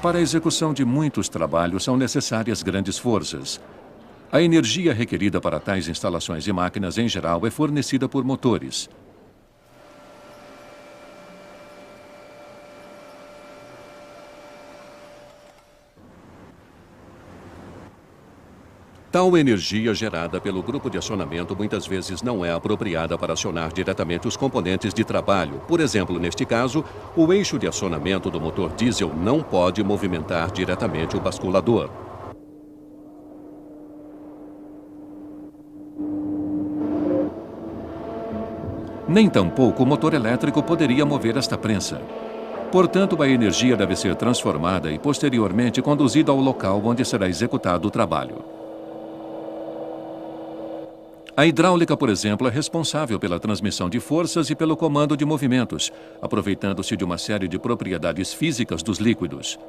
Para a execução de muitos trabalhos são necessárias grandes forças. A energia requerida para tais instalações e máquinas, em geral, é fornecida por motores. Tal energia gerada pelo grupo de acionamento muitas vezes não é apropriada para acionar diretamente os componentes de trabalho. Por exemplo, neste caso, o eixo de acionamento do motor diesel não pode movimentar diretamente o basculador. Nem tampouco o motor elétrico poderia mover esta prensa. Portanto, a energia deve ser transformada e posteriormente conduzida ao local onde será executado o trabalho. A hidráulica, por exemplo, é responsável pela transmissão de forças e pelo comando de movimentos, aproveitando-se de uma série de propriedades físicas dos líquidos.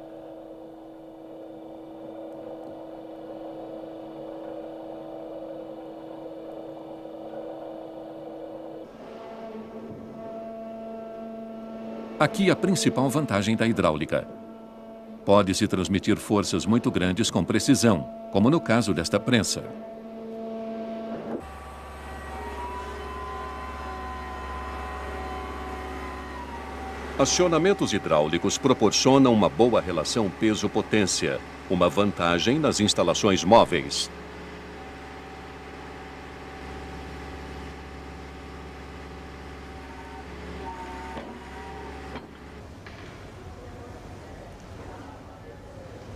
Aqui a principal vantagem da hidráulica. Pode-se transmitir forças muito grandes com precisão, como no caso desta prensa. Acionamentos hidráulicos proporcionam uma boa relação peso-potência, uma vantagem nas instalações móveis.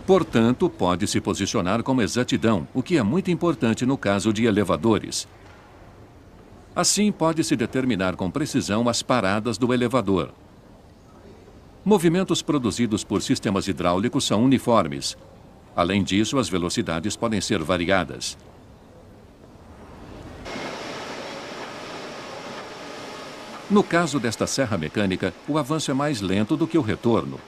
Portanto, pode-se posicionar com exatidão, o que é muito importante no caso de elevadores. Assim, pode-se determinar com precisão as paradas do elevador. Movimentos produzidos por sistemas hidráulicos são uniformes. Além disso, as velocidades podem ser variadas. No caso desta serra mecânica, o avanço é mais lento do que o retorno.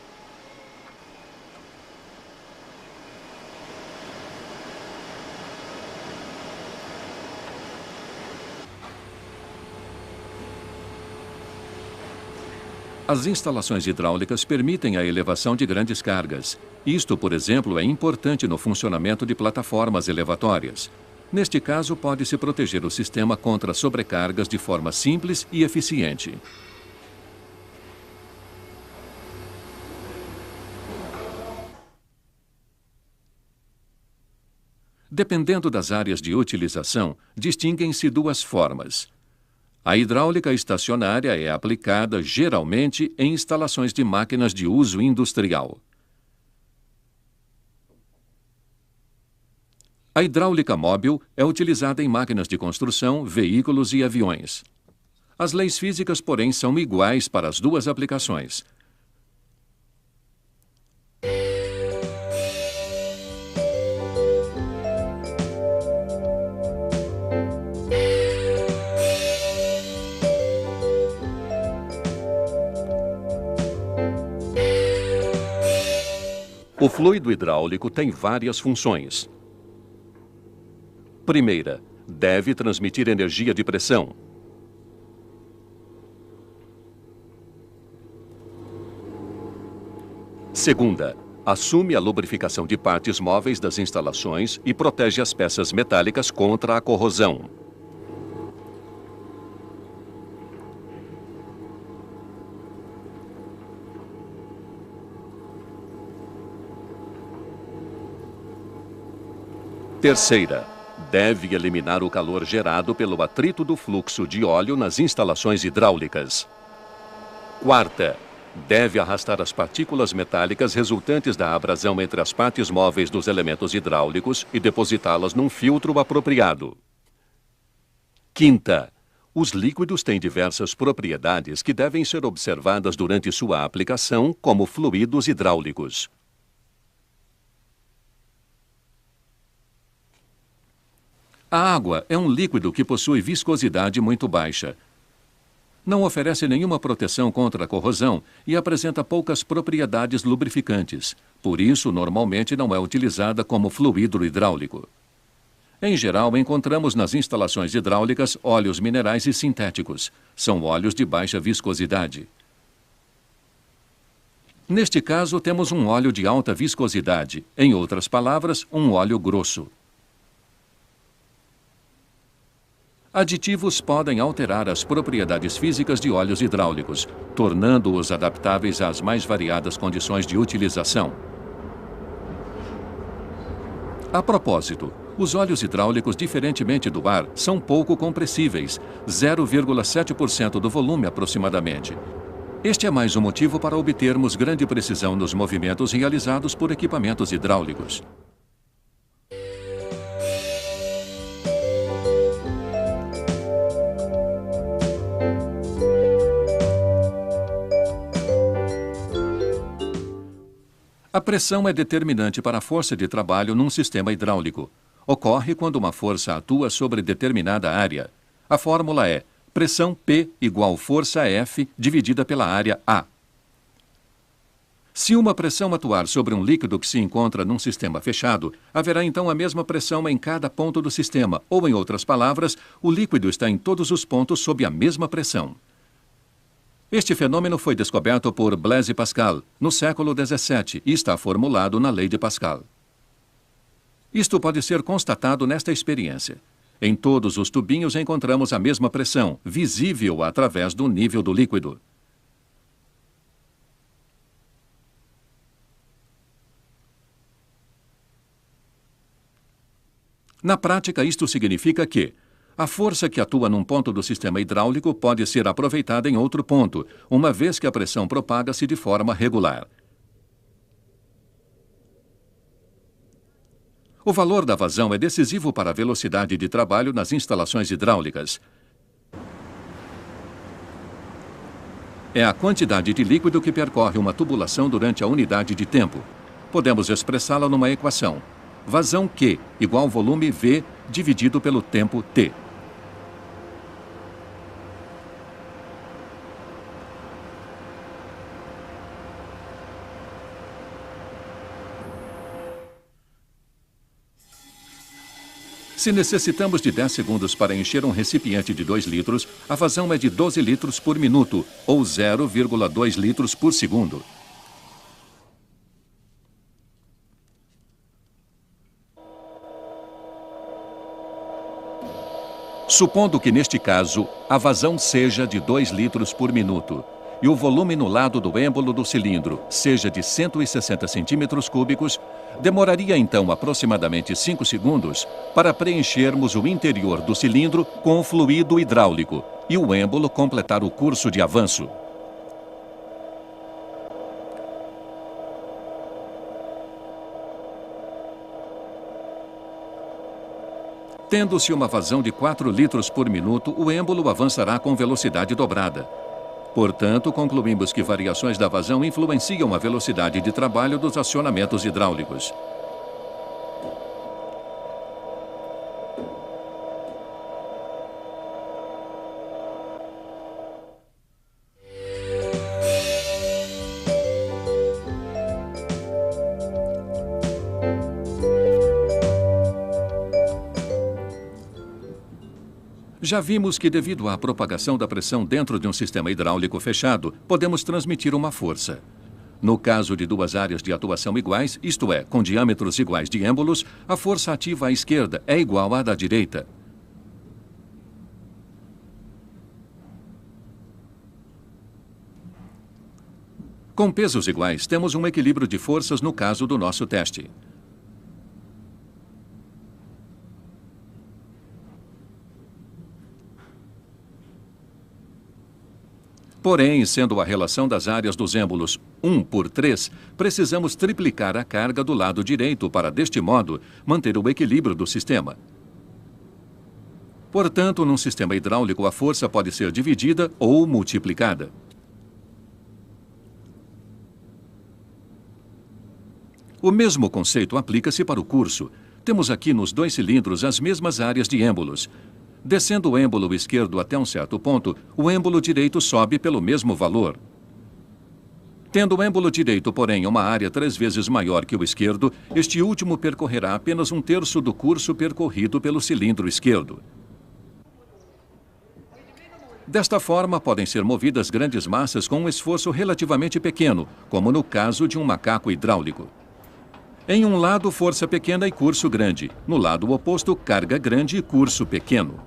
As instalações hidráulicas permitem a elevação de grandes cargas. Isto, por exemplo, é importante no funcionamento de plataformas elevatórias. Neste caso, pode-se proteger o sistema contra sobrecargas de forma simples e eficiente. Dependendo das áreas de utilização, distinguem-se duas formas. A hidráulica estacionária é aplicada, geralmente, em instalações de máquinas de uso industrial. A hidráulica móvel é utilizada em máquinas de construção, veículos e aviões. As leis físicas, porém, são iguais para as duas aplicações. O fluido hidráulico tem várias funções. Primeira, deve transmitir energia de pressão. Segunda, assume a lubrificação de partes móveis das instalações e protege as peças metálicas contra a corrosão. Terceira, deve eliminar o calor gerado pelo atrito do fluxo de óleo nas instalações hidráulicas. Quarta, deve arrastar as partículas metálicas resultantes da abrasão entre as partes móveis dos elementos hidráulicos e depositá-las num filtro apropriado. Quinta, os líquidos têm diversas propriedades que devem ser observadas durante sua aplicação, como fluidos hidráulicos. A água é um líquido que possui viscosidade muito baixa. Não oferece nenhuma proteção contra a corrosão e apresenta poucas propriedades lubrificantes. Por isso, normalmente não é utilizada como fluido hidráulico. Em geral, encontramos nas instalações hidráulicas óleos minerais e sintéticos. São óleos de baixa viscosidade. Neste caso, temos um óleo de alta viscosidade, em outras palavras, um óleo grosso. Aditivos podem alterar as propriedades físicas de óleos hidráulicos, tornando-os adaptáveis às mais variadas condições de utilização. A propósito, os óleos hidráulicos, diferentemente do ar, são pouco compressíveis, 0,7% do volume aproximadamente. Este é mais um motivo para obtermos grande precisão nos movimentos realizados por equipamentos hidráulicos. A pressão é determinante para a força de trabalho num sistema hidráulico. Ocorre quando uma força atua sobre determinada área. A fórmula é pressão P igual força F dividida pela área A. Se uma pressão atuar sobre um líquido que se encontra num sistema fechado, haverá então a mesma pressão em cada ponto do sistema, ou em outras palavras, o líquido está em todos os pontos sob a mesma pressão. Este fenômeno foi descoberto por Blaise Pascal no século XVII e está formulado na Lei de Pascal. Isto pode ser constatado nesta experiência. Em todos os tubinhos encontramos a mesma pressão, visível através do nível do líquido. Na prática, isto significa que a força que atua num ponto do sistema hidráulico pode ser aproveitada em outro ponto, uma vez que a pressão propaga-se de forma regular. O valor da vazão é decisivo para a velocidade de trabalho nas instalações hidráulicas. É a quantidade de líquido que percorre uma tubulação durante a unidade de tempo. Podemos expressá-la numa equação. Vazão Q igual volume V dividido pelo tempo T. Se necessitamos de 10 segundos para encher um recipiente de 2 litros, a vazão é de 12 litros por minuto, ou 0,2 litros por segundo. Supondo que, neste caso, a vazão seja de 2 litros por minuto e o volume no lado do êmbolo do cilindro seja de 160 centímetros cúbicos, demoraria então aproximadamente 5 segundos para preenchermos o interior do cilindro com o fluido hidráulico e o êmbolo completar o curso de avanço. Tendo-se uma vazão de 4 litros por minuto, o êmbolo avançará com velocidade dobrada. Portanto, concluímos que variações da vazão influenciam a velocidade de trabalho dos acionamentos hidráulicos. Já vimos que, devido à propagação da pressão dentro de um sistema hidráulico fechado, podemos transmitir uma força. No caso de duas áreas de atuação iguais, isto é, com diâmetros iguais de êmbolos, a força ativa à esquerda é igual à da direita. Com pesos iguais, temos um equilíbrio de forças no caso do nosso teste. Porém, sendo a relação das áreas dos êmbolos 1 por 3, precisamos triplicar a carga do lado direito para, deste modo, manter o equilíbrio do sistema. Portanto, num sistema hidráulico, a força pode ser dividida ou multiplicada. O mesmo conceito aplica-se para o curso. Temos aqui nos 2 cilindros as mesmas áreas de êmbolos. Descendo o êmbolo esquerdo até um certo ponto, o êmbolo direito sobe pelo mesmo valor. Tendo o êmbolo direito, porém, uma área 3 vezes maior que o esquerdo, este último percorrerá apenas 1/3 do curso percorrido pelo cilindro esquerdo. Desta forma, podem ser movidas grandes massas com um esforço relativamente pequeno, como no caso de um macaco hidráulico. Em um lado, força pequena e curso grande. No lado oposto, carga grande e curso pequeno.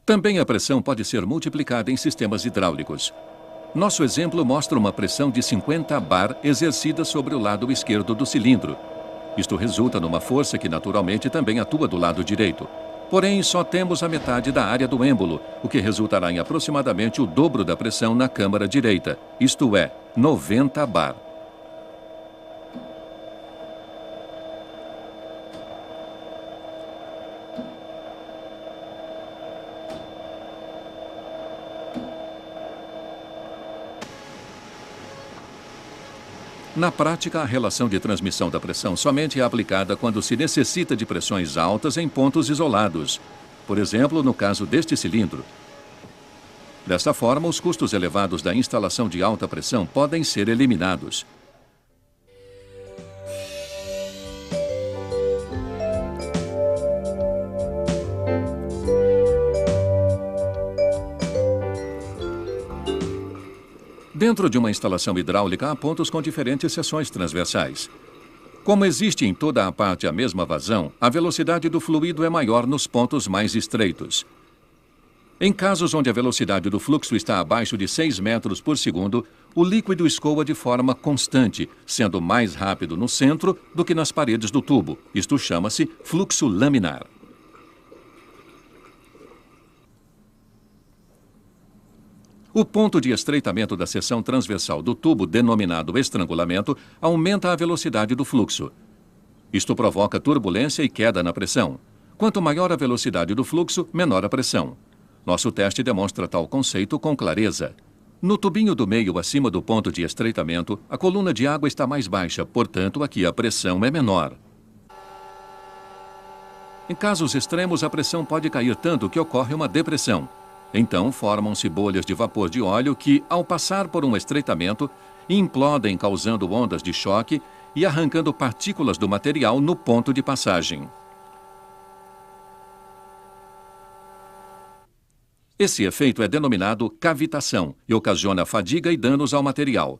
Também a pressão pode ser multiplicada em sistemas hidráulicos. Nosso exemplo mostra uma pressão de 50 bar exercida sobre o lado esquerdo do cilindro. Isto resulta numa força que naturalmente também atua do lado direito. Porém, só temos a metade da área do êmbolo, o que resultará em aproximadamente o dobro da pressão na câmara direita, isto é, 90 bar. Na prática, a relação de transmissão da pressão somente é aplicada quando se necessita de pressões altas em pontos isolados. Por exemplo, no caso deste cilindro. Desta forma, os custos elevados da instalação de alta pressão podem ser eliminados. Dentro de uma instalação hidráulica, há pontos com diferentes seções transversais. Como existe em toda a parte a mesma vazão, a velocidade do fluido é maior nos pontos mais estreitos. Em casos onde a velocidade do fluxo está abaixo de 6 metros por segundo, o líquido escoa de forma constante, sendo mais rápido no centro do que nas paredes do tubo. Isto chama-se fluxo laminar. O ponto de estreitamento da seção transversal do tubo, denominado estrangulamento, aumenta a velocidade do fluxo. Isto provoca turbulência e queda na pressão. Quanto maior a velocidade do fluxo, menor a pressão. Nosso teste demonstra tal conceito com clareza. No tubinho do meio, acima do ponto de estreitamento, a coluna de água está mais baixa, portanto, aqui a pressão é menor. Em casos extremos, a pressão pode cair tanto que ocorre uma depressão. Então, formam-se bolhas de vapor de óleo que, ao passar por um estreitamento, implodem causando ondas de choque e arrancando partículas do material no ponto de passagem. Esse efeito é denominado cavitação e ocasiona fadiga e danos ao material.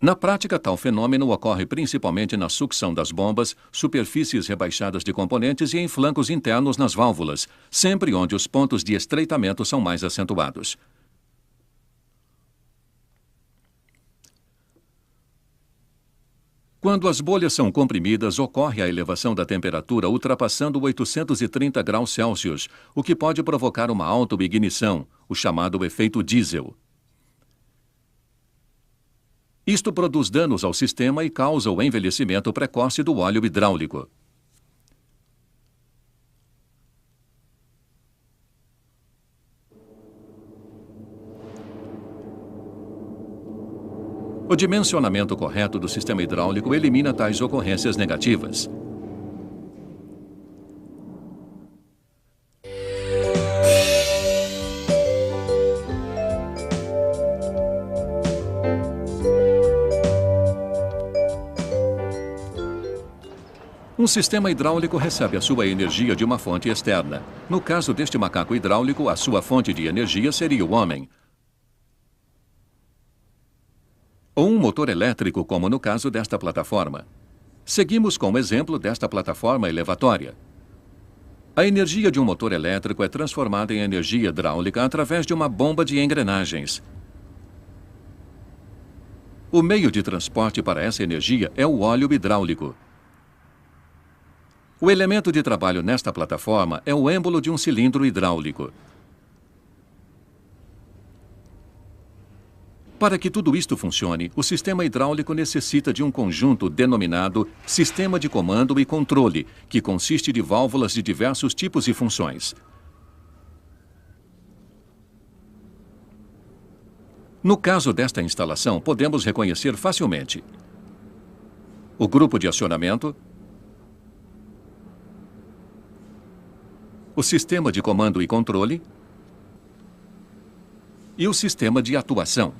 Na prática, tal fenômeno ocorre principalmente na sucção das bombas, superfícies rebaixadas de componentes e em flancos internos nas válvulas, sempre onde os pontos de estreitamento são mais acentuados. Quando as bolhas são comprimidas, ocorre a elevação da temperatura ultrapassando 830 graus Celsius, o que pode provocar uma autoignição, o chamado efeito diesel. Isto produz danos ao sistema e causa o envelhecimento precoce do óleo hidráulico. O dimensionamento correto do sistema hidráulico elimina tais ocorrências negativas. Um sistema hidráulico recebe a sua energia de uma fonte externa. No caso deste macaco hidráulico, a sua fonte de energia seria o homem. Ou um motor elétrico, como no caso desta plataforma. Seguimos com o exemplo desta plataforma elevatória. A energia de um motor elétrico é transformada em energia hidráulica através de uma bomba de engrenagens. O meio de transporte para essa energia é o óleo hidráulico. O elemento de trabalho nesta plataforma é o êmbolo de um cilindro hidráulico. Para que tudo isto funcione, o sistema hidráulico necessita de um conjunto denominado Sistema de Comando e Controle, que consiste de válvulas de diversos tipos e funções. No caso desta instalação, podemos reconhecer facilmente o grupo de acionamento, o sistema de comando e controle, e o sistema de atuação.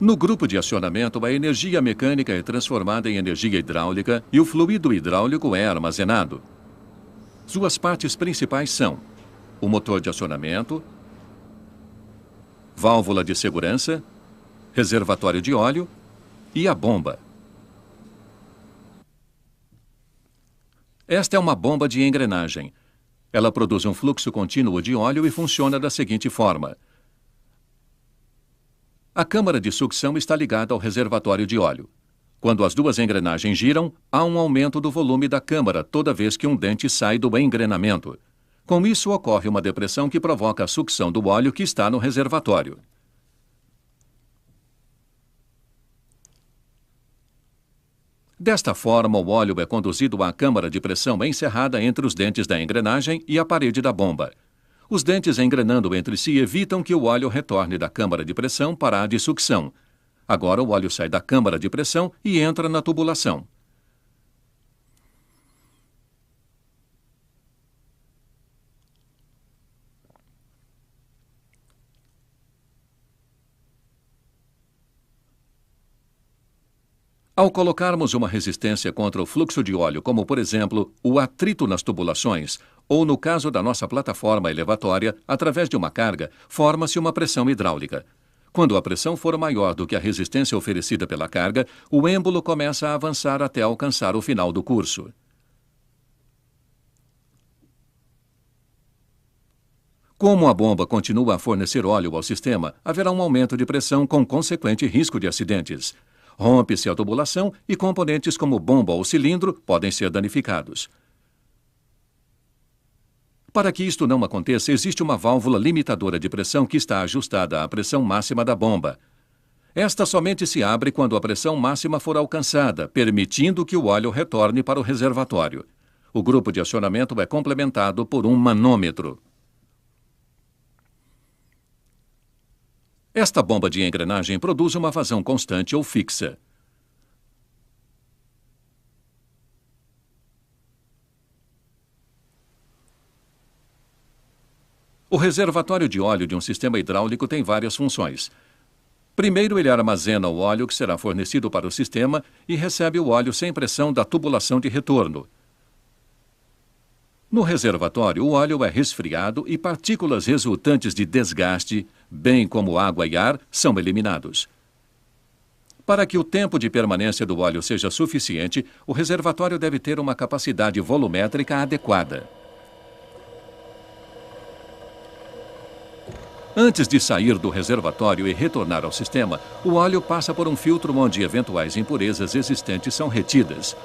No grupo de acionamento, a energia mecânica é transformada em energia hidráulica e o fluido hidráulico é armazenado. Suas partes principais são o motor de acionamento, válvula de segurança, reservatório de óleo e a bomba. Esta é uma bomba de engrenagem. Ela produz um fluxo contínuo de óleo e funciona da seguinte forma. A câmara de sucção está ligada ao reservatório de óleo. Quando as duas engrenagens giram, há um aumento do volume da câmara toda vez que um dente sai do engrenamento. Com isso, ocorre uma depressão que provoca a sucção do óleo que está no reservatório. Desta forma, o óleo é conduzido à câmara de pressão encerrada entre os dentes da engrenagem e a parede da bomba. Os dentes engrenando entre si evitam que o óleo retorne da câmara de pressão para a de sucção. Agora o óleo sai da câmara de pressão e entra na tubulação. Ao colocarmos uma resistência contra o fluxo de óleo, como por exemplo o atrito nas tubulações, ou no caso da nossa plataforma elevatória, através de uma carga, forma-se uma pressão hidráulica. Quando a pressão for maior do que a resistência oferecida pela carga, o êmbolo começa a avançar até alcançar o final do curso. Como a bomba continua a fornecer óleo ao sistema, haverá um aumento de pressão com consequente risco de acidentes. Rompe-se a tubulação e componentes como bomba ou cilindro podem ser danificados. Para que isto não aconteça, existe uma válvula limitadora de pressão que está ajustada à pressão máxima da bomba. Esta somente se abre quando a pressão máxima for alcançada, permitindo que o óleo retorne para o reservatório. O grupo de acionamento é complementado por um manômetro. Esta bomba de engrenagem produz uma vazão constante ou fixa. O reservatório de óleo de um sistema hidráulico tem várias funções. Primeiro, ele armazena o óleo que será fornecido para o sistema e recebe o óleo sem pressão da tubulação de retorno. No reservatório, o óleo é resfriado e partículas resultantes de desgaste, bem como água e ar, são eliminados. Para que o tempo de permanência do óleo seja suficiente, o reservatório deve ter uma capacidade volumétrica adequada. Antes de sair do reservatório e retornar ao sistema, o óleo passa por um filtro onde eventuais impurezas existentes são retidas.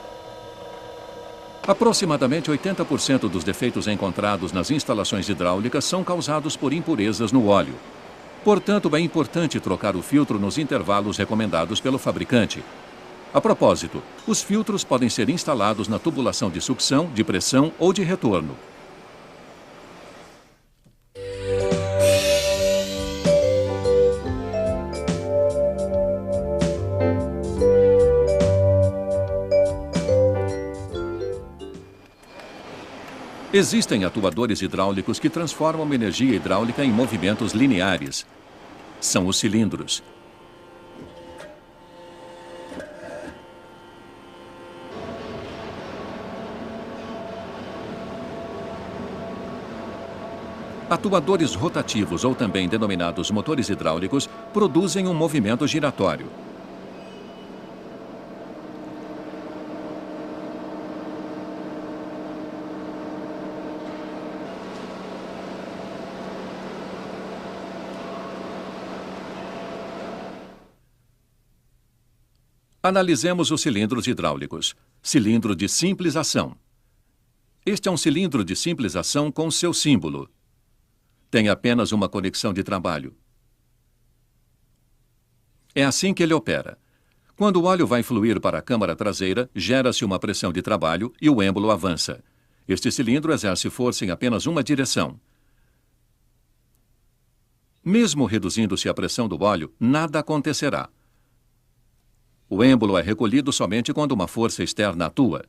Aproximadamente 80% dos defeitos encontrados nas instalações hidráulicas são causados por impurezas no óleo. Portanto, é importante trocar o filtro nos intervalos recomendados pelo fabricante. A propósito, os filtros podem ser instalados na tubulação de sucção, de pressão ou de retorno. Existem atuadores hidráulicos que transformam energia hidráulica em movimentos lineares. São os cilindros. Atuadores rotativos, ou também denominados motores hidráulicos, produzem um movimento giratório. Analisemos os cilindros hidráulicos. Cilindro de simples ação. Este é um cilindro de simples ação com seu símbolo. Tem apenas uma conexão de trabalho. É assim que ele opera. Quando o óleo vai fluir para a câmara traseira, gera-se uma pressão de trabalho e o êmbolo avança. Este cilindro exerce força em apenas uma direção. Mesmo reduzindo-se a pressão do óleo, nada acontecerá. O êmbolo é recolhido somente quando uma força externa atua.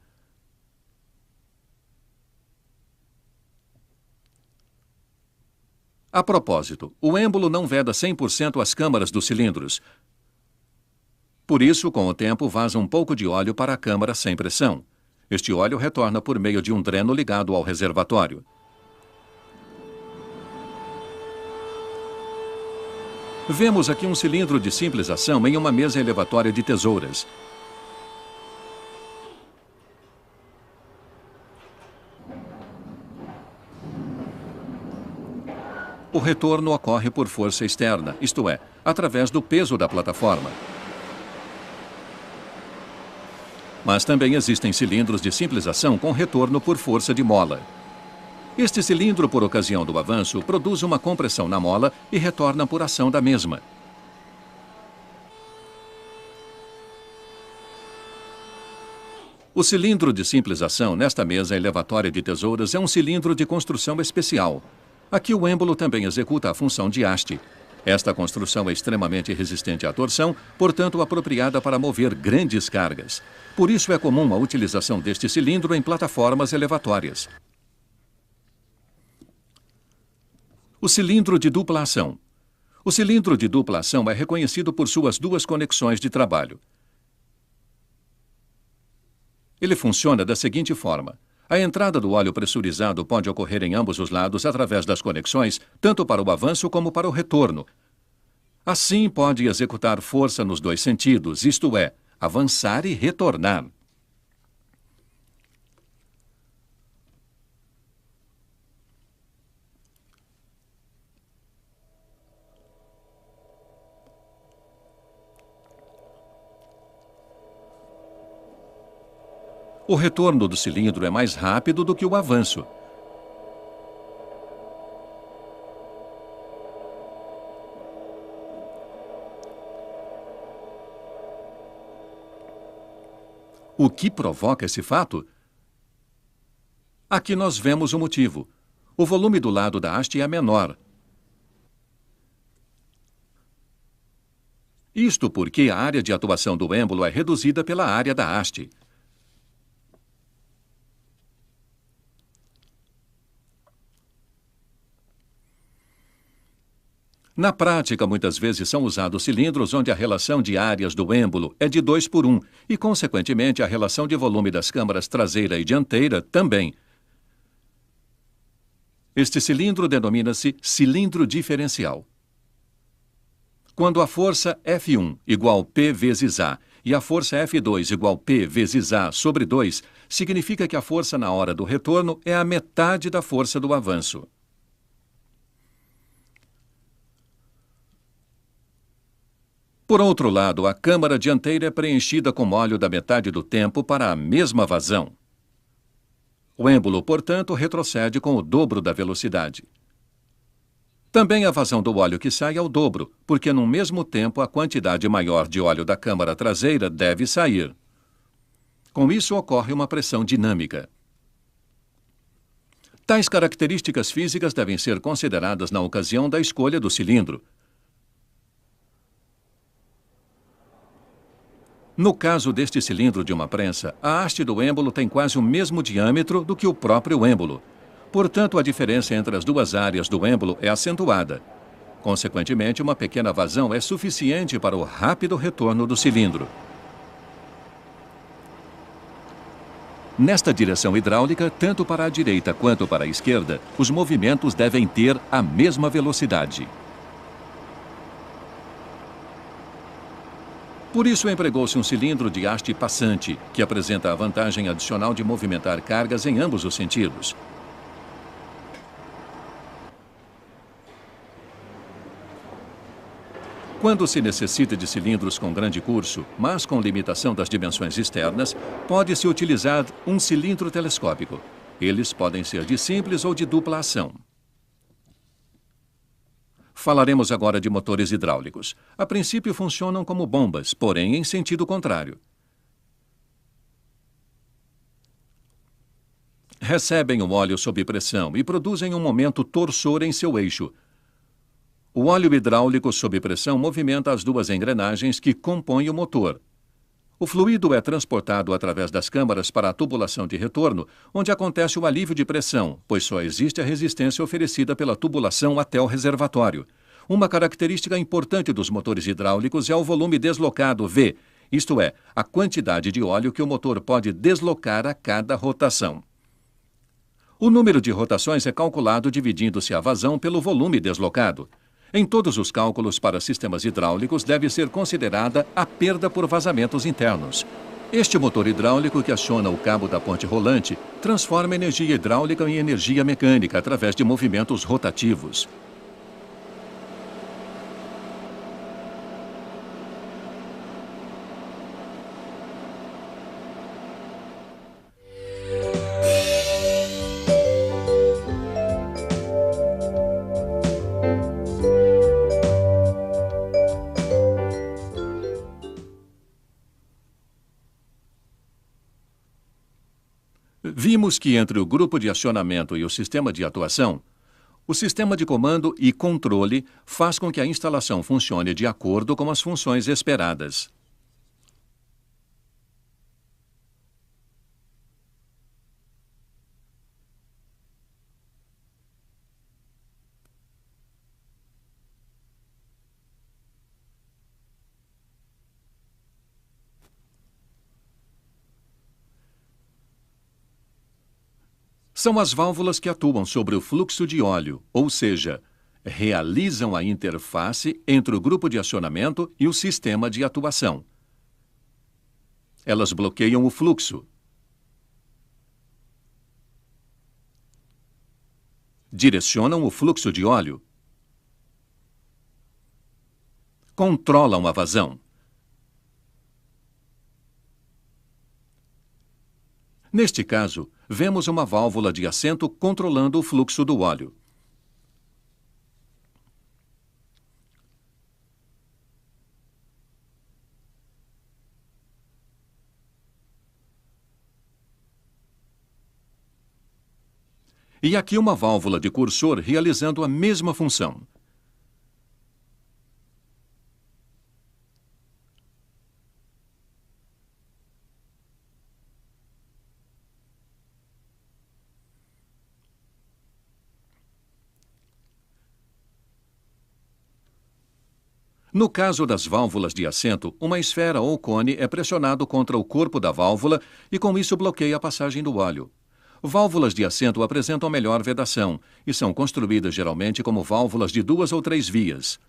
A propósito, o êmbolo não veda 100% as câmaras dos cilindros. Por isso, com o tempo, vaza um pouco de óleo para a câmara sem pressão. Este óleo retorna por meio de um dreno ligado ao reservatório. Vemos aqui um cilindro de simples ação em uma mesa elevatória de tesouras. O retorno ocorre por força externa, isto é, através do peso da plataforma. Mas também existem cilindros de simples ação com retorno por força de mola. Este cilindro, por ocasião do avanço, produz uma compressão na mola e retorna por ação da mesma. O cilindro de simples ação nesta mesa elevatória de tesouras é um cilindro de construção especial. Aqui o êmbolo também executa a função de haste. Esta construção é extremamente resistente à torção, portanto apropriada para mover grandes cargas. Por isso é comum a utilização deste cilindro em plataformas elevatórias. O cilindro de dupla ação. O cilindro de dupla ação é reconhecido por suas duas conexões de trabalho. Ele funciona da seguinte forma. A entrada do óleo pressurizado pode ocorrer em ambos os lados através das conexões, tanto para o avanço como para o retorno. Assim, pode executar força nos dois sentidos, isto é, avançar e retornar. O retorno do cilindro é mais rápido do que o avanço. O que provoca esse fato? Aqui nós vemos o motivo. O volume do lado da haste é menor. Isto porque a área de atuação do êmbolo é reduzida pela área da haste. Na prática, muitas vezes são usados cilindros onde a relação de áreas do êmbolo é de 2:1 e, consequentemente, a relação de volume das câmaras traseira e dianteira também. Este cilindro denomina-se cilindro diferencial. Quando a força F1 igual P vezes A e a força F2 igual P vezes A sobre 2, significa que a força na hora do retorno é a metade da força do avanço. Por outro lado, a câmara dianteira é preenchida com óleo da metade do tempo para a mesma vazão. O êmbolo, portanto, retrocede com o dobro da velocidade. Também a vazão do óleo que sai é o dobro, porque no mesmo tempo a quantidade maior de óleo da câmara traseira deve sair. Com isso ocorre uma pressão dinâmica. Tais características físicas devem ser consideradas na ocasião da escolha do cilindro. No caso deste cilindro de uma prensa, a haste do êmbolo tem quase o mesmo diâmetro do que o próprio êmbolo. Portanto, a diferença entre as duas áreas do êmbolo é acentuada. Consequentemente, uma pequena vazão é suficiente para o rápido retorno do cilindro. Nesta direção hidráulica, tanto para a direita quanto para a esquerda, os movimentos devem ter a mesma velocidade. Por isso, empregou-se um cilindro de haste passante, que apresenta a vantagem adicional de movimentar cargas em ambos os sentidos. Quando se necessita de cilindros com grande curso, mas com limitação das dimensões externas, pode-se utilizar um cilindro telescópico. Eles podem ser de simples ou de dupla ação. Falaremos agora de motores hidráulicos. A princípio funcionam como bombas, porém em sentido contrário. Recebem o óleo sob pressão e produzem um momento torsor em seu eixo. O óleo hidráulico sob pressão movimenta as duas engrenagens que compõem o motor. O fluido é transportado através das câmaras para a tubulação de retorno, onde acontece o alívio de pressão, pois só existe a resistência oferecida pela tubulação até o reservatório. Uma característica importante dos motores hidráulicos é o volume deslocado V, isto é, a quantidade de óleo que o motor pode deslocar a cada rotação. O número de rotações é calculado dividindo-se a vazão pelo volume deslocado. Em todos os cálculos para sistemas hidráulicos deve ser considerada a perda por vazamentos internos. Este motor hidráulico que aciona o cabo da ponte rolante transforma energia hidráulica em energia mecânica através de movimentos rotativos. Vimos que entre o grupo de acionamento e o sistema de atuação, o sistema de comando e controle faz com que a instalação funcione de acordo com as funções esperadas. São as válvulas que atuam sobre o fluxo de óleo, ou seja, realizam a interface entre o grupo de acionamento e o sistema de atuação. Elas bloqueiam o fluxo, direcionam o fluxo de óleo, controlam a vazão. Neste caso, vemos uma válvula de assento controlando o fluxo do óleo. E aqui uma válvula de cursor realizando a mesma função. No caso das válvulas de assento, uma esfera ou cone é pressionado contra o corpo da válvula e com isso bloqueia a passagem do óleo. Válvulas de assento apresentam melhor vedação e são construídas geralmente como válvulas de 2 ou 3 vias.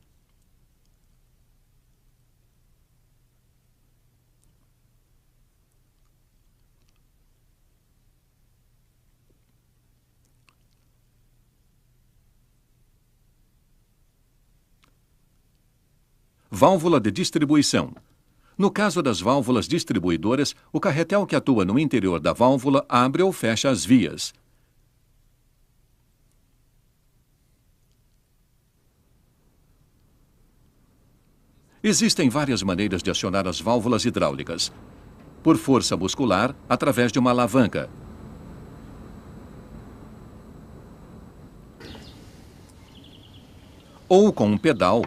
Válvula de distribuição. No caso das válvulas distribuidoras, o carretel que atua no interior da válvula abre ou fecha as vias. Existem várias maneiras de acionar as válvulas hidráulicas. Por força muscular, através de uma alavanca. Ou com um pedal.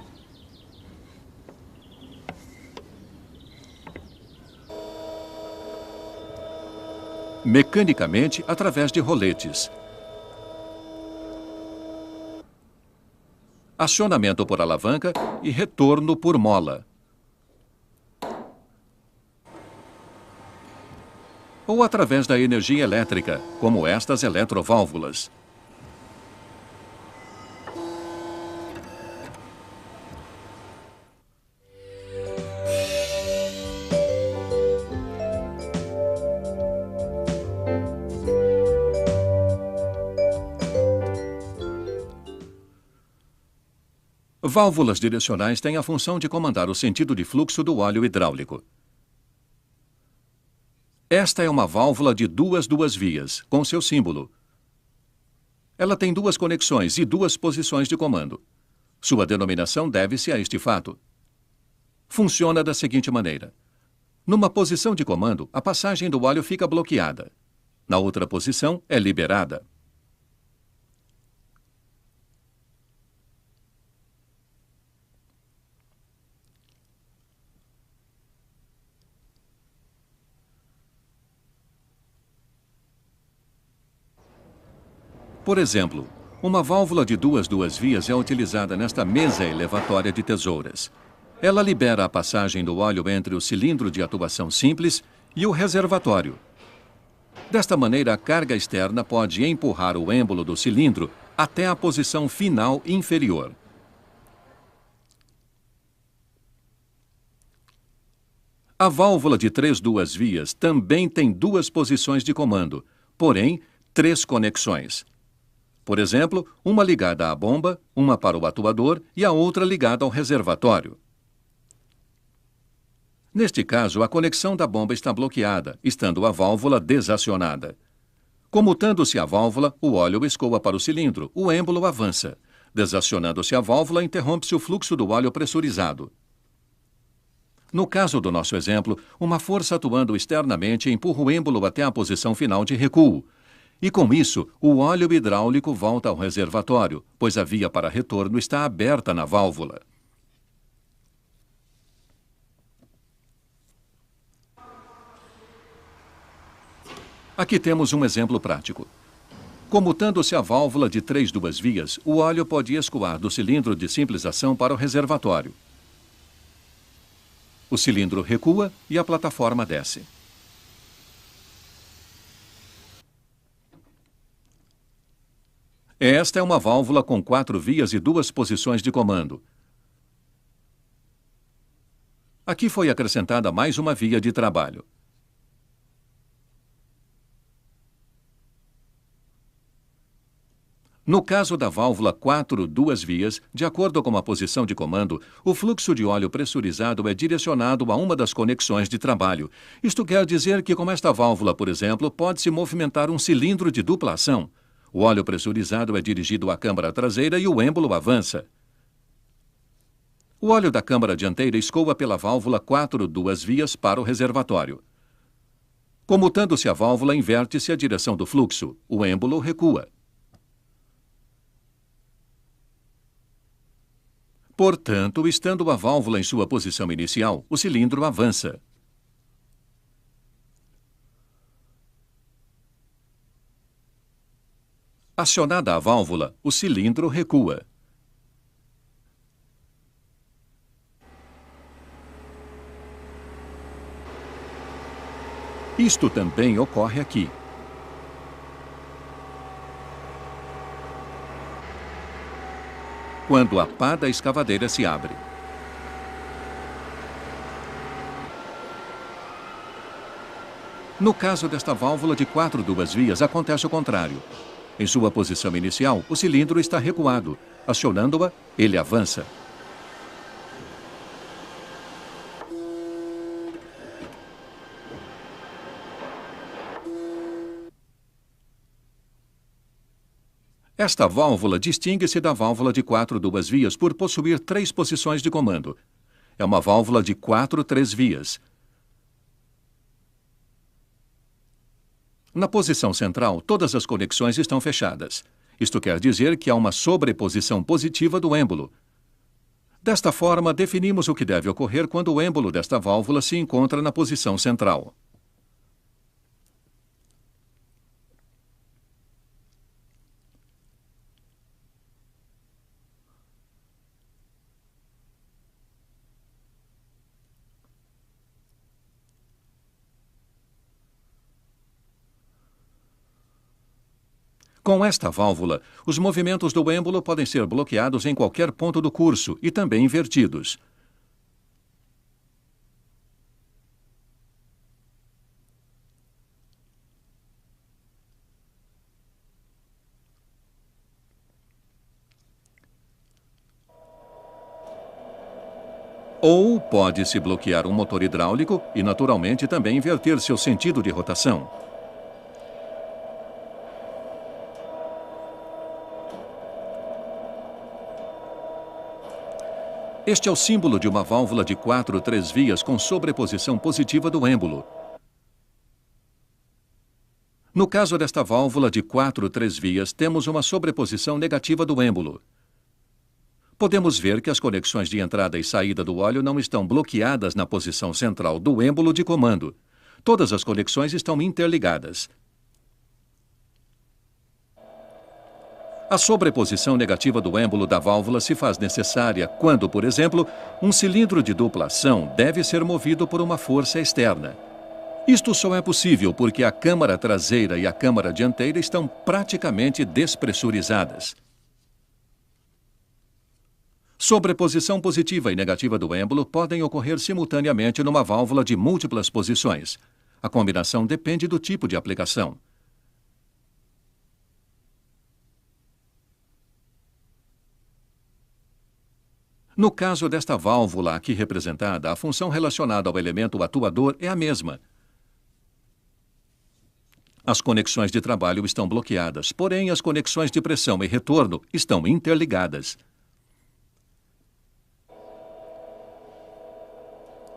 Mecanicamente, através de roletes. Acionamento por alavanca e retorno por mola. Ou através da energia elétrica, como estas eletroválvulas. Válvulas direcionais têm a função de comandar o sentido de fluxo do óleo hidráulico. Esta é uma válvula de duas vias, com seu símbolo. Ela tem 2 conexões e 2 posições de comando. Sua denominação deve-se a este fato. Funciona da seguinte maneira. Numa posição de comando, a passagem do óleo fica bloqueada. Na outra posição, é liberada. Por exemplo, uma válvula de duas vias é utilizada nesta mesa elevatória de tesouras. Ela libera a passagem do óleo entre o cilindro de atuação simples e o reservatório. Desta maneira, a carga externa pode empurrar o êmbolo do cilindro até a posição final inferior. A válvula de duas vias também tem duas posições de comando, porém, 3 conexões. Por exemplo, uma ligada à bomba, uma para o atuador e a outra ligada ao reservatório. Neste caso, a conexão da bomba está bloqueada, estando a válvula desacionada. Comutando-se a válvula, o óleo escoa para o cilindro, o êmbolo avança. Desacionando-se a válvula, interrompe-se o fluxo do óleo pressurizado. No caso do nosso exemplo, uma força atuando externamente empurra o êmbolo até a posição final de recuo. E com isso, o óleo hidráulico volta ao reservatório, pois a via para retorno está aberta na válvula. Aqui temos um exemplo prático. Comutando-se a válvula de duas vias, o óleo pode escoar do cilindro de simples ação para o reservatório. O cilindro recua e a plataforma desce. Esta é uma válvula com 4 vias e 2 posições de comando. Aqui foi acrescentada mais uma via de trabalho. No caso da válvula 2 vias, de acordo com a posição de comando, o fluxo de óleo pressurizado é direcionado a uma das conexões de trabalho. Isto quer dizer que com esta válvula, por exemplo, pode-se movimentar um cilindro de dupla ação. O óleo pressurizado é dirigido à câmara traseira e o êmbolo avança. O óleo da câmara dianteira escoa pela válvula 2 vias para o reservatório. Comutando-se a válvula, inverte-se a direção do fluxo. O êmbolo recua. Portanto, estando a válvula em sua posição inicial, o cilindro avança. Acionada a válvula, o cilindro recua. Isto também ocorre aqui. Quando a pá da escavadeira se abre. No caso desta válvula de 2 vias, acontece o contrário. Em sua posição inicial, o cilindro está recuado. Acionando-a, ele avança. Esta válvula distingue-se da válvula de 2 vias por possuir 3 posições de comando. É uma válvula de 3 vias. Na posição central, todas as conexões estão fechadas. Isto quer dizer que há uma sobreposição positiva do êmbolo. Desta forma, definimos o que deve ocorrer quando o êmbolo desta válvula se encontra na posição central. Com esta válvula, os movimentos do êmbolo podem ser bloqueados em qualquer ponto do curso e também invertidos. Ou pode-se bloquear um motor hidráulico e, naturalmente, também inverter seu sentido de rotação. Este é o símbolo de uma válvula de 3 vias com sobreposição positiva do êmbolo. No caso desta válvula de 3 vias, temos uma sobreposição negativa do êmbolo. Podemos ver que as conexões de entrada e saída do óleo não estão bloqueadas na posição central do êmbolo de comando. Todas as conexões estão interligadas. A sobreposição negativa do êmbolo da válvula se faz necessária quando, por exemplo, um cilindro de dupla ação deve ser movido por uma força externa. Isto só é possível porque a câmara traseira e a câmara dianteira estão praticamente despressurizadas. Sobreposição positiva e negativa do êmbolo podem ocorrer simultaneamente numa válvula de múltiplas posições. A combinação depende do tipo de aplicação. No caso desta válvula aqui representada, a função relacionada ao elemento atuador é a mesma. As conexões de trabalho estão bloqueadas, porém as conexões de pressão e retorno estão interligadas.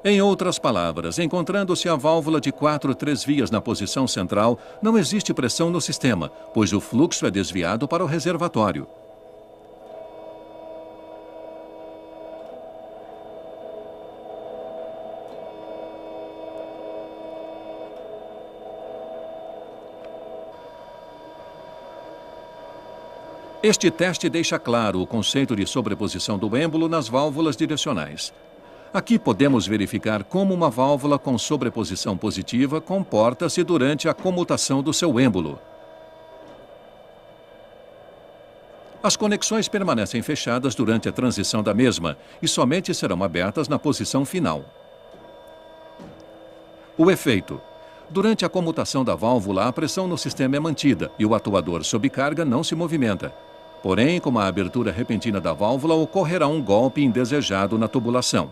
Em outras palavras, encontrando-se a válvula de 4-3 vias na posição central, não existe pressão no sistema, pois o fluxo é desviado para o reservatório. Este teste deixa claro o conceito de sobreposição do êmbolo nas válvulas direcionais. Aqui podemos verificar como uma válvula com sobreposição positiva comporta-se durante a comutação do seu êmbolo. As conexões permanecem fechadas durante a transição da mesma e somente serão abertas na posição final. O efeito. Durante a comutação da válvula, a pressão no sistema é mantida e o atuador sob carga não se movimenta. Porém, com a abertura repentina da válvula, ocorrerá um golpe indesejado na tubulação.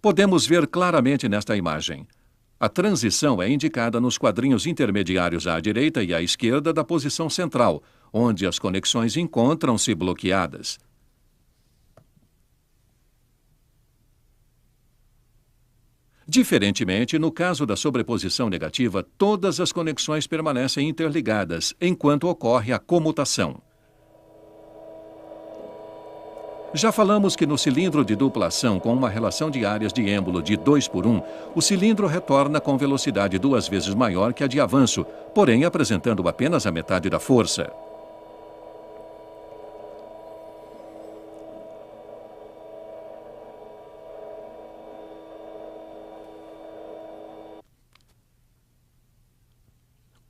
Podemos ver claramente nesta imagem. A transição é indicada nos quadrinhos intermediários à direita e à esquerda da posição central, onde as conexões encontram-se bloqueadas. Diferentemente, no caso da sobreposição negativa, todas as conexões permanecem interligadas enquanto ocorre a comutação. Já falamos que no cilindro de dupla ação com uma relação de áreas de êmbolo de 2:1, o cilindro retorna com velocidade 2 vezes maior que a de avanço, porém apresentando apenas a metade da força.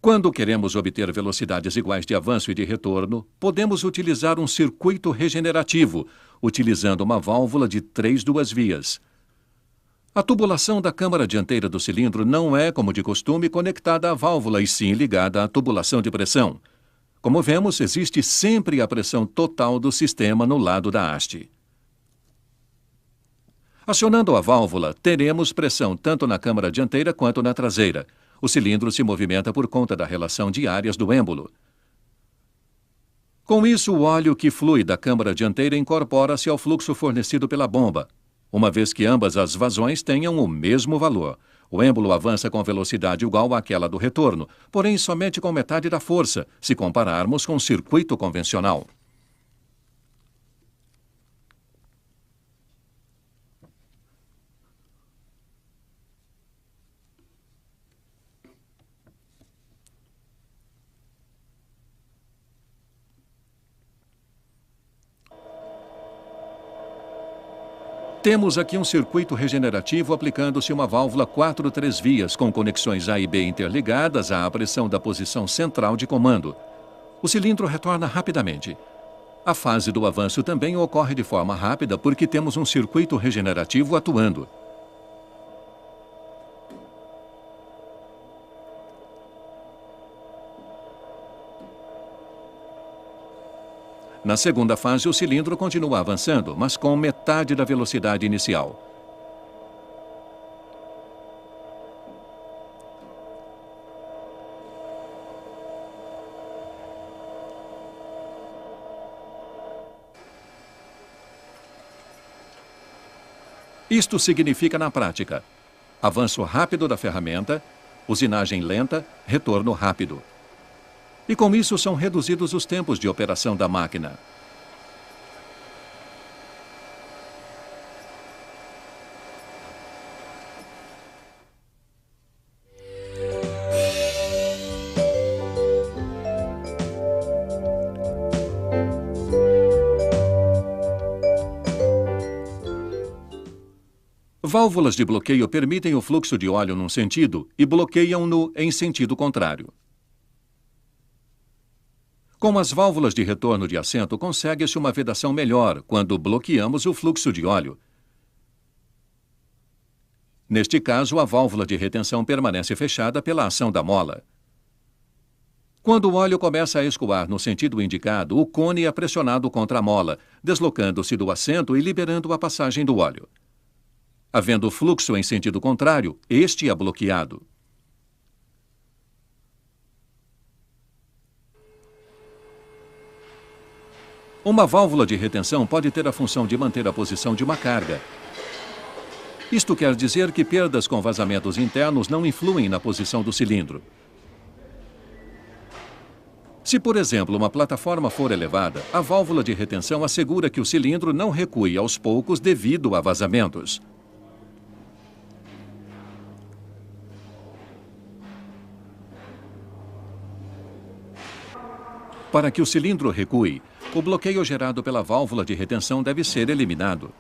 Quando queremos obter velocidades iguais de avanço e de retorno, podemos utilizar um circuito regenerativo, utilizando uma válvula de 3 vias. A tubulação da câmara dianteira do cilindro não é, como de costume, conectada à válvula e sim ligada à tubulação de pressão. Como vemos, existe sempre a pressão total do sistema no lado da haste. Acionando a válvula, teremos pressão tanto na câmara dianteira quanto na traseira. O cilindro se movimenta por conta da relação de áreas do êmbolo. Com isso, o óleo que flui da câmara dianteira incorpora-se ao fluxo fornecido pela bomba, uma vez que ambas as vazões tenham o mesmo valor. O êmbolo avança com velocidade igual àquela do retorno, porém somente com metade da força, se compararmos com o circuito convencional. Temos aqui um circuito regenerativo aplicando-se uma válvula 4-3 vias com conexões A e B interligadas à pressão da posição central de comando. O cilindro retorna rapidamente. A fase do avanço também ocorre de forma rápida porque temos um circuito regenerativo atuando. Na segunda fase, o cilindro continua avançando, mas com metade da velocidade inicial. Isto significa, na prática, avanço rápido da ferramenta, usinagem lenta, retorno rápido. E com isso são reduzidos os tempos de operação da máquina. Válvulas de bloqueio permitem o fluxo de óleo num sentido e bloqueiam-no em sentido contrário. Com as válvulas de retorno de assento, consegue-se uma vedação melhor quando bloqueamos o fluxo de óleo. Neste caso, a válvula de retenção permanece fechada pela ação da mola. Quando o óleo começa a escoar no sentido indicado, o cone é pressionado contra a mola, deslocando-se do assento e liberando a passagem do óleo. Havendo fluxo em sentido contrário, este é bloqueado. Uma válvula de retenção pode ter a função de manter a posição de uma carga. Isto quer dizer que perdas com vazamentos internos não influem na posição do cilindro. Se, por exemplo, uma plataforma for elevada, a válvula de retenção assegura que o cilindro não recue aos poucos devido a vazamentos. Para que o cilindro recue, o bloqueio gerado pela válvula de retenção deve ser eliminado.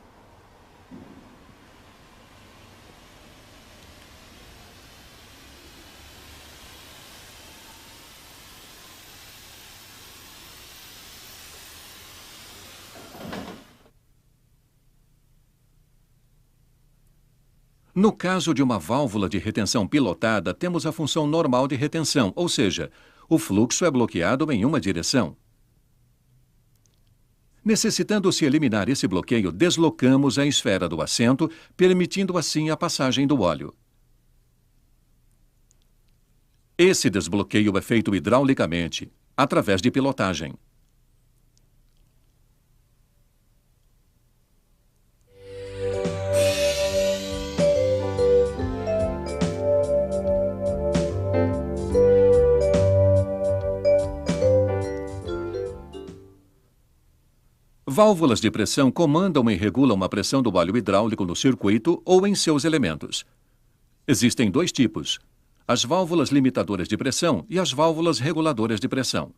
No caso de uma válvula de retenção pilotada, temos a função normal de retenção, ou seja, o fluxo é bloqueado em uma direção. Necessitando-se eliminar esse bloqueio, deslocamos a esfera do assento, permitindo assim a passagem do óleo. Esse desbloqueio é feito hidraulicamente, através de pilotagem. Válvulas de pressão comandam e regulam a pressão do óleo hidráulico no circuito ou em seus elementos. Existem dois tipos: as válvulas limitadoras de pressão e as válvulas reguladoras de pressão.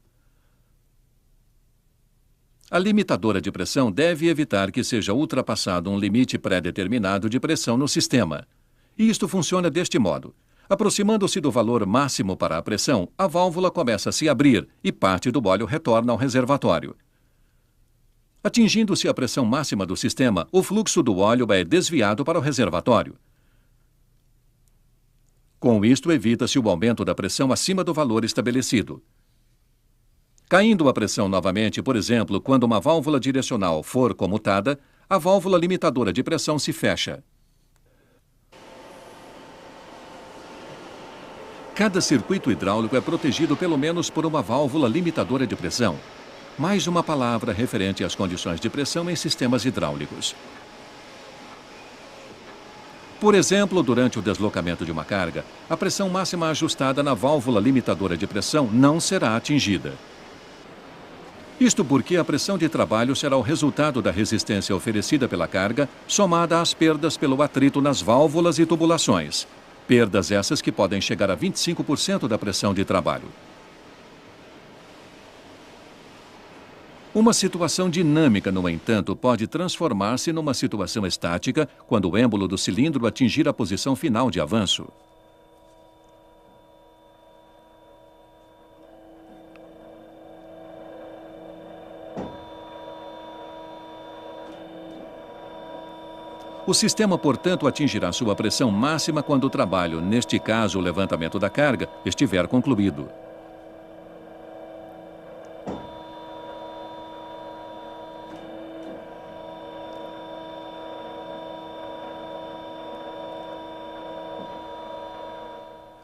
A limitadora de pressão deve evitar que seja ultrapassado um limite pré-determinado de pressão no sistema. E isto funciona deste modo: aproximando-se do valor máximo para a pressão, a válvula começa a se abrir e parte do óleo retorna ao reservatório. Atingindo-se a pressão máxima do sistema, o fluxo do óleo é desviado para o reservatório. Com isto, evita-se o aumento da pressão acima do valor estabelecido. Caindo a pressão novamente, por exemplo, quando uma válvula direcional for comutada, a válvula limitadora de pressão se fecha. Cada circuito hidráulico é protegido pelo menos por uma válvula limitadora de pressão. Mais uma palavra referente às condições de pressão em sistemas hidráulicos. Por exemplo, durante o deslocamento de uma carga, a pressão máxima ajustada na válvula limitadora de pressão não será atingida. Isto porque a pressão de trabalho será o resultado da resistência oferecida pela carga, somada às perdas pelo atrito nas válvulas e tubulações. Perdas essas que podem chegar a 25% da pressão de trabalho. Uma situação dinâmica, no entanto, pode transformar-se numa situação estática quando o êmbolo do cilindro atingir a posição final de avanço. O sistema, portanto, atingirá sua pressão máxima quando o trabalho, neste caso o levantamento da carga, estiver concluído.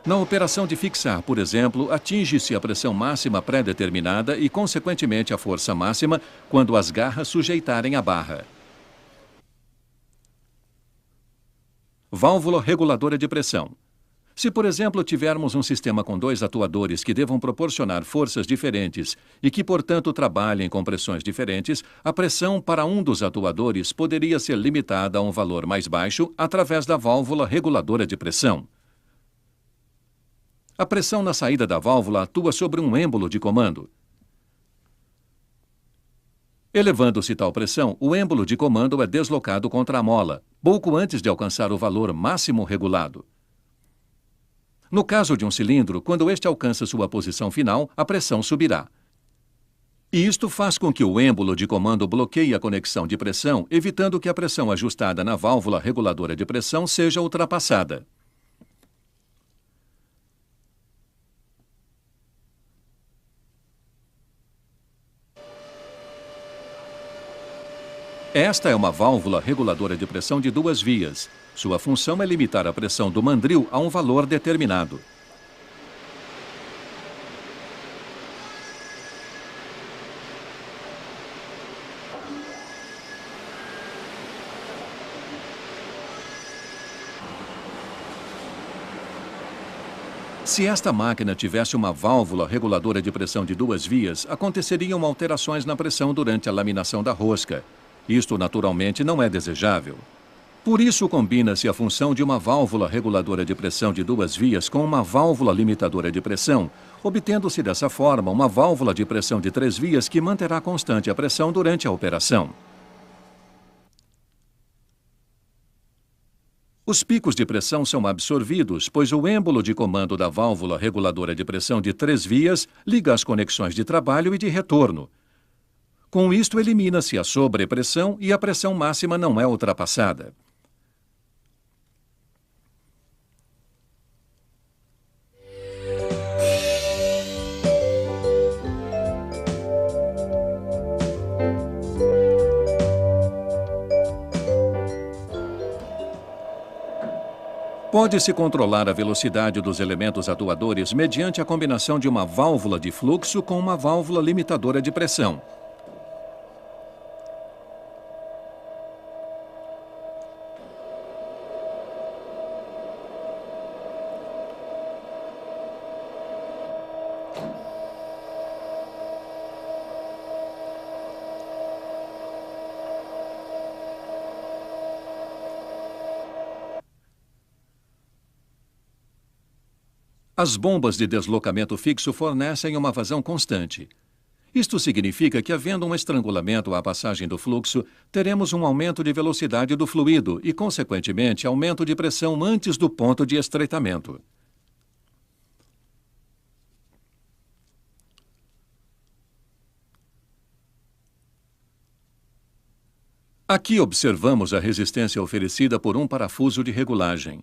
Na operação de fixar, por exemplo, atinge-se a pressão máxima pré-determinada e, consequentemente, a força máxima quando as garras sujeitarem a barra. Válvula reguladora de pressão. Se, por exemplo, tivermos um sistema com dois atuadores que devam proporcionar forças diferentes e que, portanto, trabalhem com pressões diferentes, a pressão para um dos atuadores poderia ser limitada a um valor mais baixo através da válvula reguladora de pressão. A pressão na saída da válvula atua sobre um êmbolo de comando. Elevando-se tal pressão, o êmbolo de comando é deslocado contra a mola, pouco antes de alcançar o valor máximo regulado. No caso de um cilindro, quando este alcança sua posição final, a pressão subirá. E isto faz com que o êmbolo de comando bloqueie a conexão de pressão, evitando que a pressão ajustada na válvula reguladora de pressão seja ultrapassada. Esta é uma válvula reguladora de pressão de 2 vias. Sua função é limitar a pressão do mandril a um valor determinado. Se esta máquina tivesse uma válvula reguladora de pressão de 2 vias, aconteceriam alterações na pressão durante a laminação da rosca. Isto, naturalmente, não é desejável. Por isso, combina-se a função de uma válvula reguladora de pressão de 2 vias com uma válvula limitadora de pressão, obtendo-se dessa forma uma válvula de pressão de 3 vias que manterá constante a pressão durante a operação. Os picos de pressão são absorvidos, pois o êmbolo de comando da válvula reguladora de pressão de 3 vias liga as conexões de trabalho e de retorno. Com isto, elimina-se a sobrepressão e a pressão máxima não é ultrapassada. Pode-se controlar a velocidade dos elementos atuadores mediante a combinação de uma válvula de fluxo com uma válvula limitadora de pressão. As bombas de deslocamento fixo fornecem uma vazão constante. Isto significa que, havendo um estrangulamento à passagem do fluxo, teremos um aumento de velocidade do fluido e, consequentemente, aumento de pressão antes do ponto de estreitamento. Aqui observamos a resistência oferecida por um parafuso de regulagem.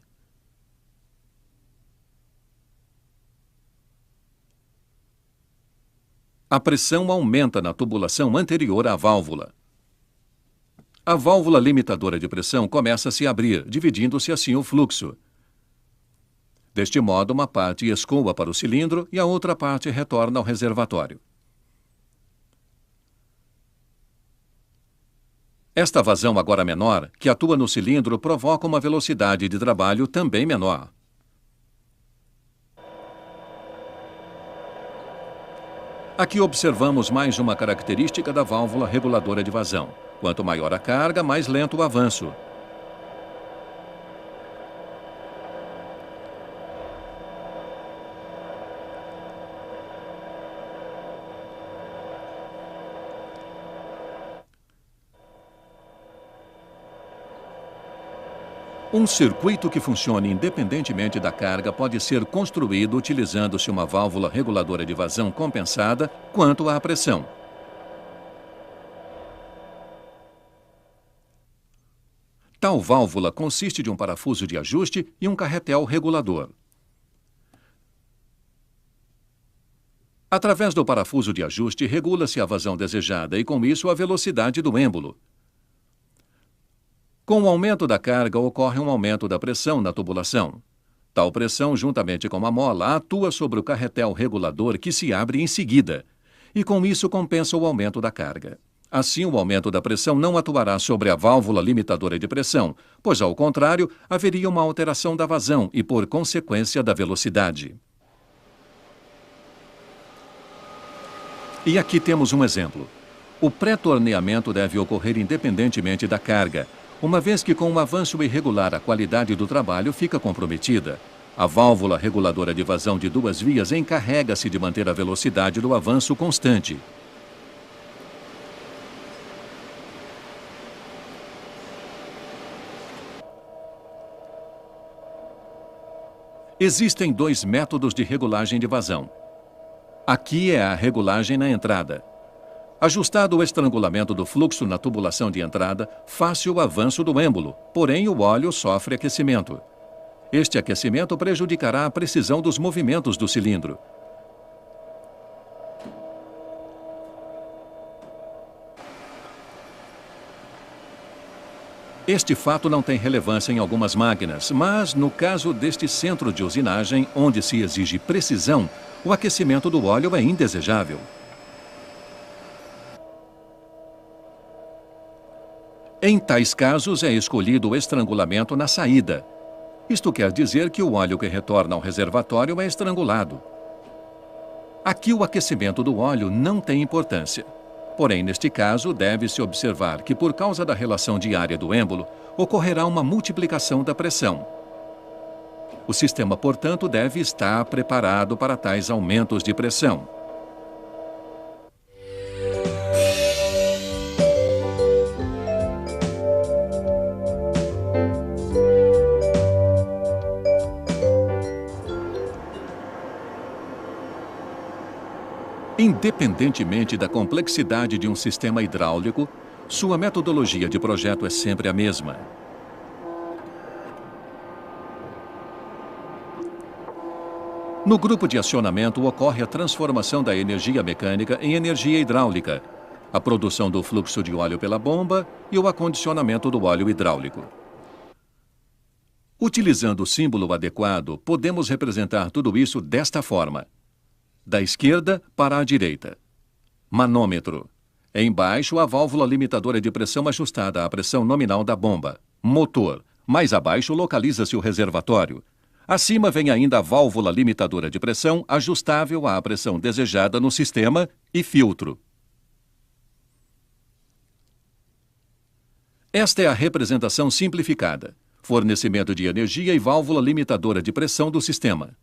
A pressão aumenta na tubulação anterior à válvula. A válvula limitadora de pressão começa a se abrir, dividindo-se assim o fluxo. Deste modo, uma parte escoa para o cilindro e a outra parte retorna ao reservatório. Esta vazão agora menor, que atua no cilindro, provoca uma velocidade de trabalho também menor. Aqui observamos mais uma característica da válvula reguladora de vazão. Quanto maior a carga, mais lento o avanço. Um circuito que funcione independentemente da carga pode ser construído utilizando-se uma válvula reguladora de vazão compensada quanto à pressão. Tal válvula consiste de um parafuso de ajuste e um carretel regulador. Através do parafuso de ajuste, regula-se a vazão desejada e, com isso, a velocidade do êmbolo. Com o aumento da carga, ocorre um aumento da pressão na tubulação. Tal pressão, juntamente com a mola, atua sobre o carretel regulador que se abre em seguida, e com isso compensa o aumento da carga. Assim, o aumento da pressão não atuará sobre a válvula limitadora de pressão, pois, ao contrário, haveria uma alteração da vazão e, por consequência, da velocidade. E aqui temos um exemplo. O pré-torneamento deve ocorrer independentemente da carga, uma vez que, com um avanço irregular, a qualidade do trabalho fica comprometida. A válvula reguladora de vazão de 2 vias encarrega-se de manter a velocidade do avanço constante. Existem dois métodos de regulagem de vazão. Aqui é a regulagem na entrada. Ajustado o estrangulamento do fluxo na tubulação de entrada, faz-se o avanço do êmbolo, porém o óleo sofre aquecimento. Este aquecimento prejudicará a precisão dos movimentos do cilindro. Este fato não tem relevância em algumas máquinas, mas no caso deste centro de usinagem, onde se exige precisão, o aquecimento do óleo é indesejável. Em tais casos, é escolhido o estrangulamento na saída. Isto quer dizer que o óleo que retorna ao reservatório é estrangulado. Aqui o aquecimento do óleo não tem importância. Porém, neste caso, deve-se observar que, por causa da relação diária do êmbolo, ocorrerá uma multiplicação da pressão. O sistema, portanto, deve estar preparado para tais aumentos de pressão. Independentemente da complexidade de um sistema hidráulico, sua metodologia de projeto é sempre a mesma. No grupo de acionamento ocorre a transformação da energia mecânica em energia hidráulica, a produção do fluxo de óleo pela bomba e o acondicionamento do óleo hidráulico. Utilizando o símbolo adequado, podemos representar tudo isso desta forma. Da esquerda para a direita. Manômetro. Embaixo, a válvula limitadora de pressão ajustada à pressão nominal da bomba. Motor. Mais abaixo, localiza-se o reservatório. Acima vem ainda a válvula limitadora de pressão ajustável à pressão desejada no sistema e filtro. Esta é a representação simplificada. Fornecimento de energia e válvula limitadora de pressão do sistema.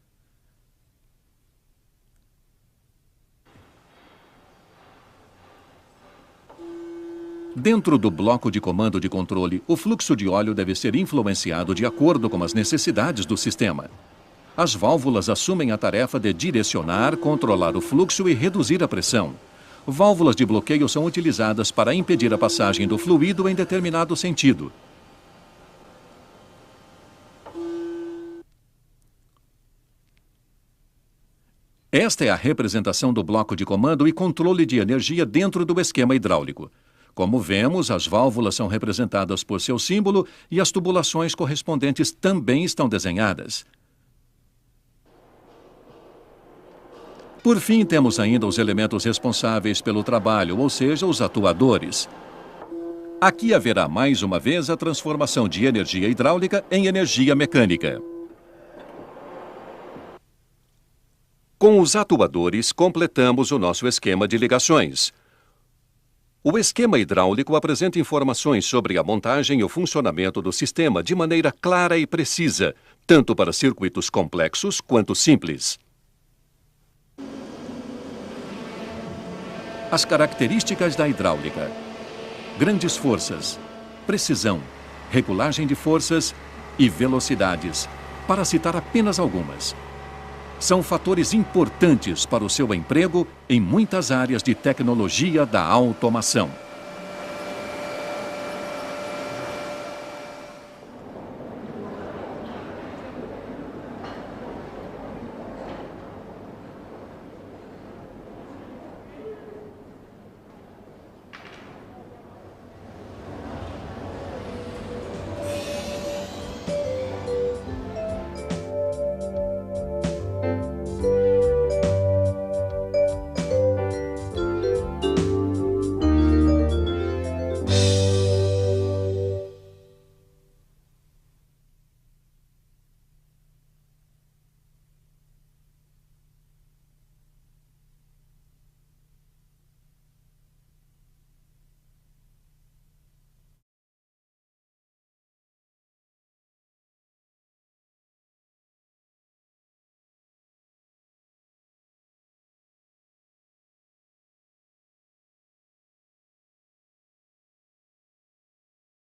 Dentro do bloco de comando de controle, o fluxo de óleo deve ser influenciado de acordo com as necessidades do sistema. As válvulas assumem a tarefa de direcionar, controlar o fluxo e reduzir a pressão. Válvulas de bloqueio são utilizadas para impedir a passagem do fluido em determinado sentido. Esta é a representação do bloco de comando e controle de energia dentro do esquema hidráulico. Como vemos, as válvulas são representadas por seu símbolo e as tubulações correspondentes também estão desenhadas. Por fim, temos ainda os elementos responsáveis pelo trabalho, ou seja, os atuadores. Aqui haverá mais uma vez a transformação de energia hidráulica em energia mecânica. Com os atuadores, completamos o nosso esquema de ligações. O esquema hidráulico apresenta informações sobre a montagem e o funcionamento do sistema de maneira clara e precisa, tanto para circuitos complexos quanto simples. As características da hidráulica: grandes forças, precisão, regulagem de forças e velocidades, para citar apenas algumas. São fatores importantes para o seu emprego em muitas áreas de tecnologia da automação.